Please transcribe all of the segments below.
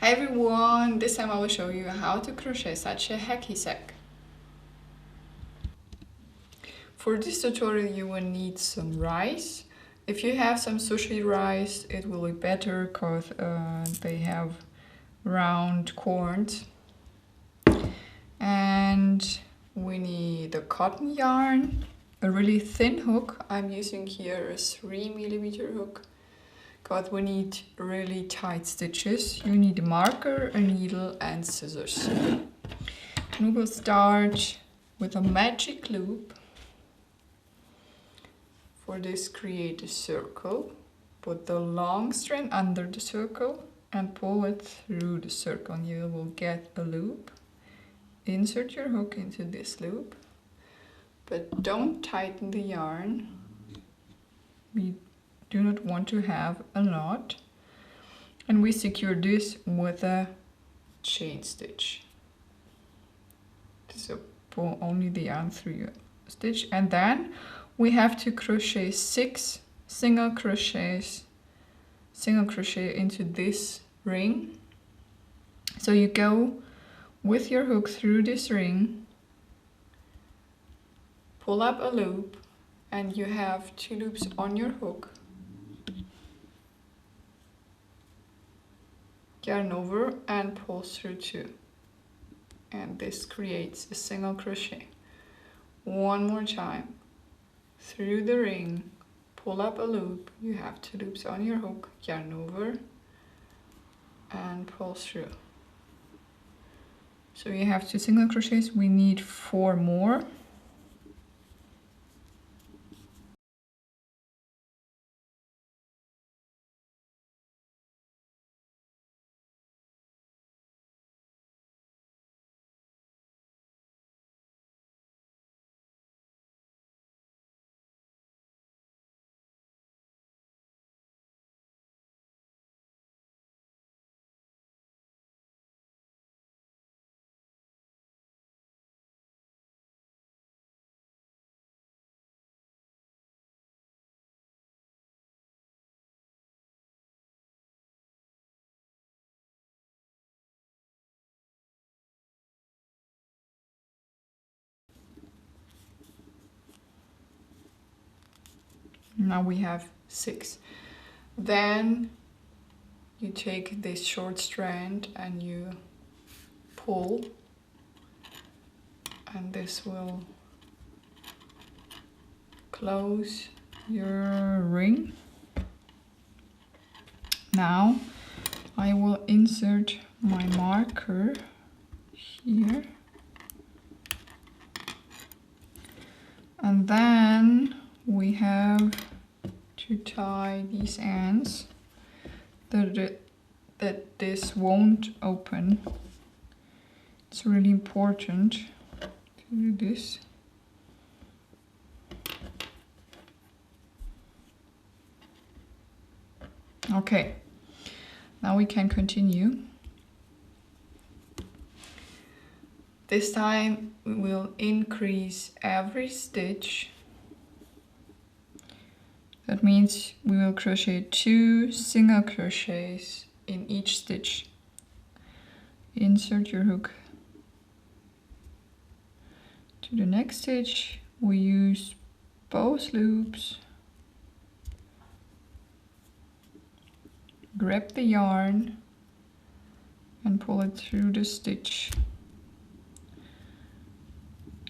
Hi everyone, this time I will show you how to crochet such a hacky sack. For this tutorial you will need some rice. If you have some sushi rice it will be better because they have round corns. And we need a cotton yarn, a really thin hook. I'm using here a 3mm hook. Because we need really tight stitches. You need a marker, a needle and scissors. And we will start with a magic loop. For this, create a circle. Put the long strand under the circle and pull it through the circle. And you will get a loop. Insert your hook into this loop, but don't tighten the yarn. We do not want to have a knot. And we secure this with a chain stitch. So pull only the yarn through your stitch, and then we have to crochet 6 single crochets into this ring. So you go with your hook through this ring, pull up a loop, and you have 2 loops on your hook. Yarn over and pull through 2, and this creates a single crochet. One more time, through the ring, pull up a loop, you have 2 loops on your hook, yarn over and pull through. So you have 2 single crochets, we need 4 more. Now we have 6. Then you take this short strand and you pull, and this will close your ring. Now I will insert my marker here, and then we have to tie these ends that this won't open. It's really important to do this. Okay, now we can continue. This time we will increase every stitch. That means we will crochet 2 single crochets in each stitch. Insert your hook to the next stitch. We use both loops. Grab the yarn and pull it through the stitch.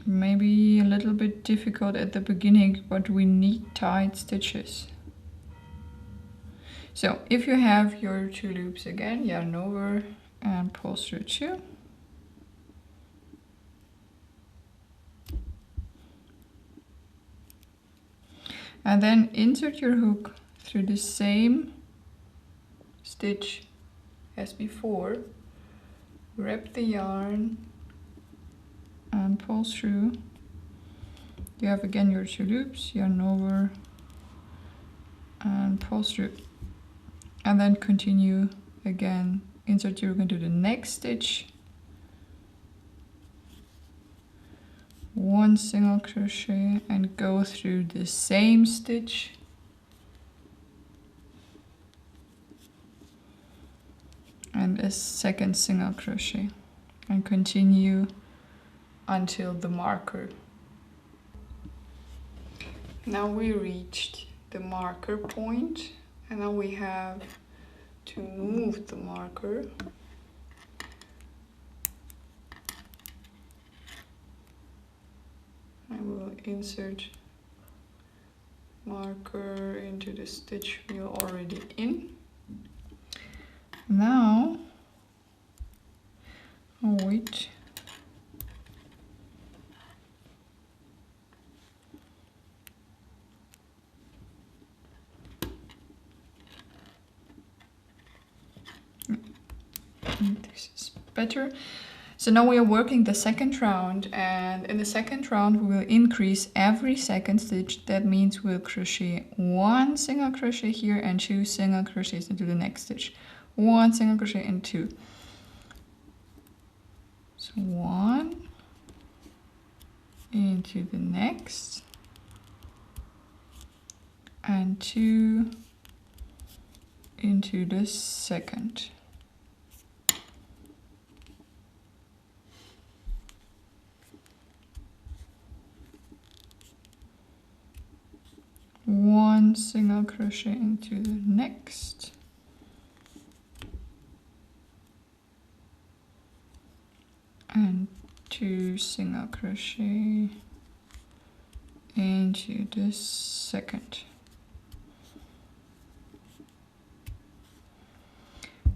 Maybe a little bit difficult at the beginning, but we need tight stitches. So if you have your 2 loops again, yarn over and pull through 2. And then insert your hook through the same stitch as before. Grab the yarn and pull through. You have again your 2 loops, yarn over and pull through. And then continue again. Insert your hook into the next stitch. 1 single crochet and go through the same stitch. And and a second single crochet, and continue until the marker. Now we reached the marker point, and now we have to move the marker. I will insert marker into the stitch we're already in. Now, oh wait. This is better. So now we are working the second round, and in the second round we will increase every second stitch. That means we'll crochet 1 single crochet here and 2 single crochets into the next stitch. 1 single crochet and 2. So 1 into the next, and 2 into the second. One single crochet into the next, and 2 single crochet into the second,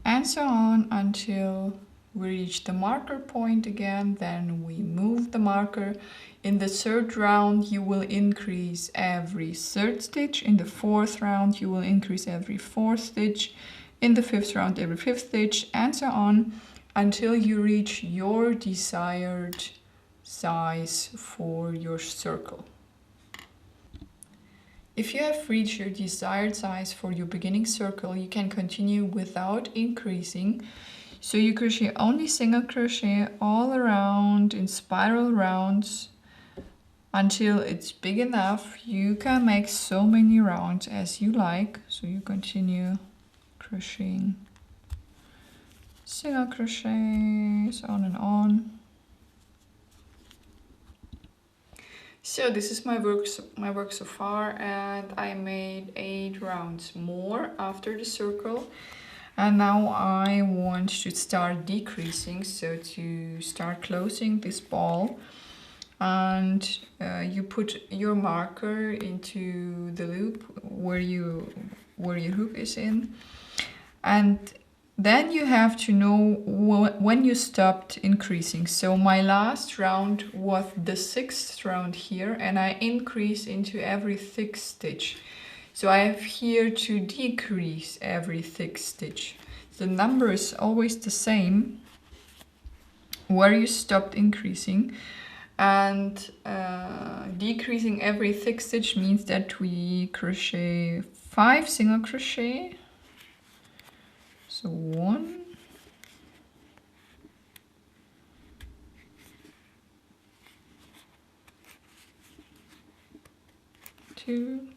and so on until we reach the marker point again. Then we move the marker. In the third round you will increase every third stitch. In the fourth round you will increase every fourth stitch. In the fifth round every fifth stitch, and so on until you reach your desired size for your circle. If you have reached your desired size for your beginning circle, you can continue without increasing. So you crochet only single crochet all around in spiral rounds until it's big enough. You can make so many rounds as you like. So you continue crocheting single crochets on and on. So this is my work so far, and I made 8 rounds more after the circle. And now I want to start decreasing, so to start closing this ball. And you put your marker into the loop where your hook is in. And then you have to know when you stopped increasing. So my last round was the 6th round here, and I increase into every 6th stitch. So I have here to decrease every 6th stitch. The number is always the same where you stopped increasing. And decreasing every 6th stitch means that we crochet 5 single crochet. So 1, 2,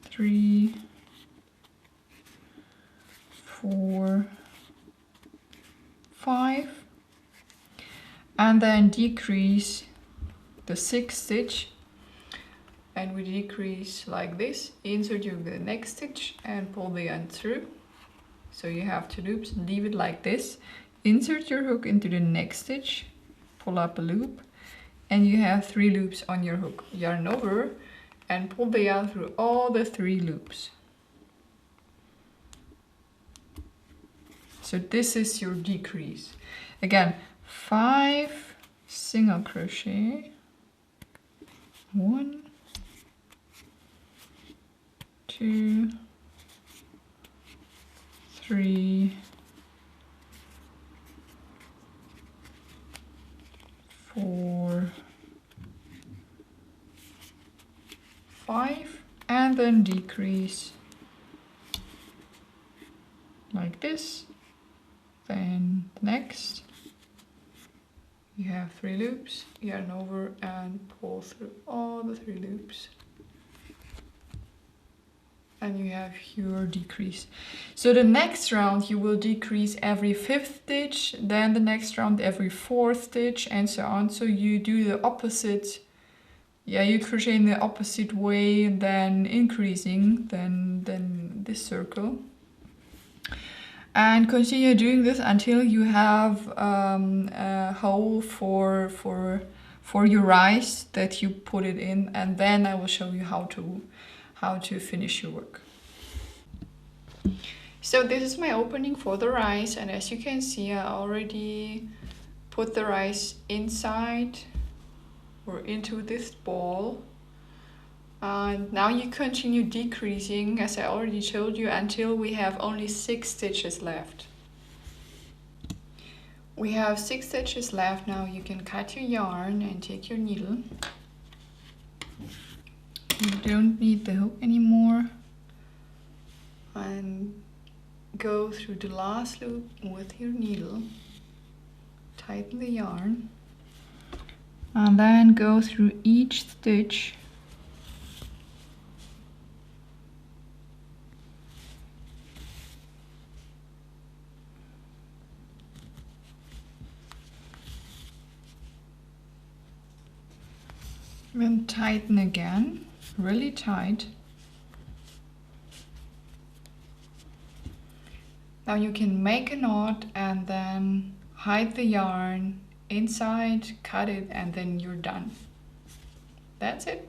3, 4, 5, and then decrease the 6th stitch, and we decrease like this. Insert your the next stitch and pull the end through. So you have 2 loops, leave it like this. Insert your hook into the next stitch, pull up a loop, and you have 3 loops on your hook. Yarn over and pull the yarn through all the 3 loops. So this is your decrease. Again, 5 single crochet, 1, 2, 3, 4, 5, and then decrease like this. Then next you have 3 loops, yarn over and pull through all the 3 loops. and you have your decrease. So the next round you will decrease every 5th stitch, then the next round every 4th stitch, and so on. So you do the opposite. Yeah, you crochet in the opposite way, then increasing than this circle. And continue doing this until you have a hole for your rice that you put it in, and then I will show you how to finish your work. So this is my opening for the rice, and as you can see, I already put the rice inside or into this ball. And now you continue decreasing, as I already told you, until we have only 6 stitches left. We have 6 stitches left. Now you can cut your yarn and take your needle. You don't need the hook anymore. And go through the last loop with your needle. Tighten the yarn. And then go through each stitch. Then tighten again, really tight. Now you can make a knot and then hide the yarn inside, cut it, and then you're done. That's it.